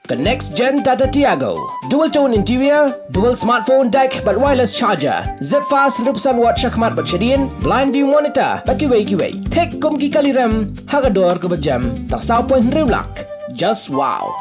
The next gen Tata Tiago. Dual tone interior, dual smartphone deck but wireless charger. Zip fast 100% watt syakmat bercedian, blind view monitor. Bagi-wei. Tek kum ki kali rem, hagador ke berjam. Tak saupun rewlak. Just wow.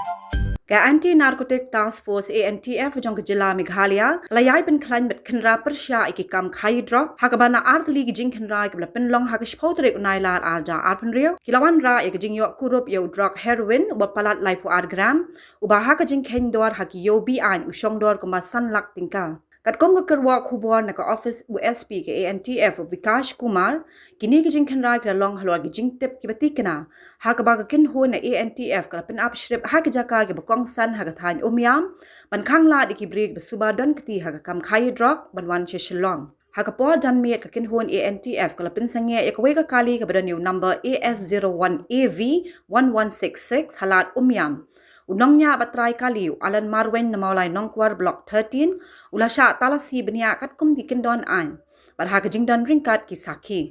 Ka Anti-Narcotic Task Force ANTF jong Jilla Meghalaya layai pen klan bet kenra persya iki kam khai Drok hakabana artli gijing kenra ke pen long hak spotrik unailar alja arpen rio kilawan ra ya gijing yo kurup yo Drok Heroin uba palat lai pu gram uba hak gijing Shongdor hak yo bi an Shongdor ke masan lak Tyngka Katkom ke Kyrwoh khubor na ka office USP ke ANTF Vikash Kumar kini gijing kenra ke long halwa gijing tip ki batikna hakaba ke kin ho na ANTF ka pen up Shrip hak jaka ke bakong san hak than Umïam ban khang la diki brig besuba don kti hak kam khai Drok ban wan che Shillong hakapor jan miet ka kin hon ANTF ka pen sange ekwe ka kali ka badan number AS01AV1166 halat Umïam Unongnya batrai kaliu alan marwen na maulai nongkwar block 13 ulasha talasi benia kat kum dikendon an bar hagajing don ringkat ki sakhi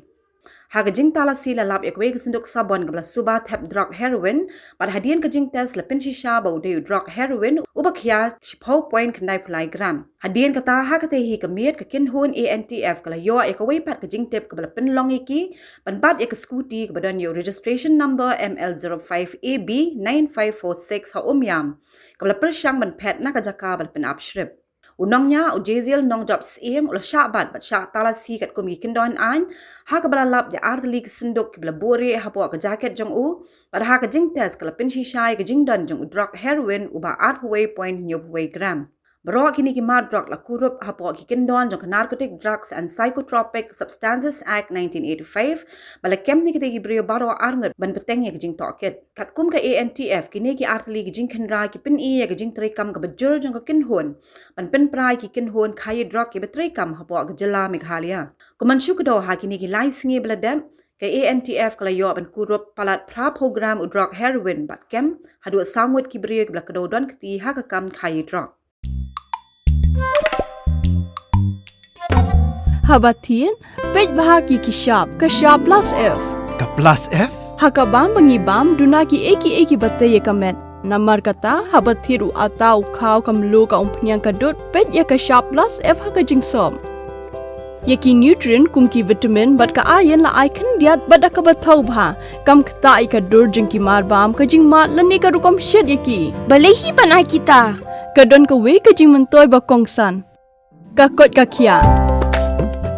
hagajing talasi lalap ekwe kesenduk sabon gabla suba thap Drok Heroin bar hadian kajing tes lepin shisha bau de Drok Heroin ubakhya 10 point kendai pulai gram hadian kata hakate hi kemiet ka kin hon ANTF kala yo ekwe pat kajing tip gabla pin long iki ban bat ek scooty kebadan yo registration number ML05AB9546 ha Umïam gabla persyang ban pet na kajaka bal pin up Shrip Unongnya ujezil nong job sim ula syabat bat syak talasi kat kum yikindon an ha ka balalap ya artli kesenduk ke bore ha po ka jacket jong u pada ha ka jingtes kala pin shisha ke jingdon jong Drok Heroin uba art huwei point nyop huwei gram Bro kini ki mad Drok la kurup ha po kikindon jong Narcotic Drugs and Psychotropic Substances Act 1985 bala kem ni kita gibrio baro arngat ban peteng ya ke jing toket kat kum ka ANTF kini ki artli ke jing khenra ki pin i ya ke jing trikam ka bajur jong ka kinhon ban pin prai ki kinhon khai Drok ki betrikam ha po ka Jilla Meghalaya kuman syukdo ha kini ki lai singi bladam ke ANTF kala yo ban kurup palat pra program u Drok Heroin bat kem hadu samut ki brio ki blakado don kti ha ka kam khai Drok Habatin, pej bahagi ki sharp plus F. Ka plus F? Hakabam bangibam dunaki eki batay kamet. Namar kata habathiru atau kau kamlu ka umpnyang kadut pej ya ka sharp plus F haka jingsom. Yaki nutrient kumki vitamin bat ka ayan la icon diat bada ka bathau bha kam kta ka dur jingki marbam ka jingma lani ka rukom shed yaki. Balehi banai kita. Kadon ka we ka jing mentoy ba kongsan. Ka kot ka kia.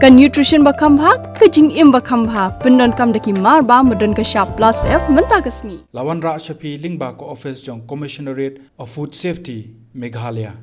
Ka nutrition ba kambha ka jing im ba kambha pendon kam daki marba medon ka sharp plus F menta ka sni. Lawan ra shapi lingba ko office jong Commissionerate of Food Safety Meghalaya.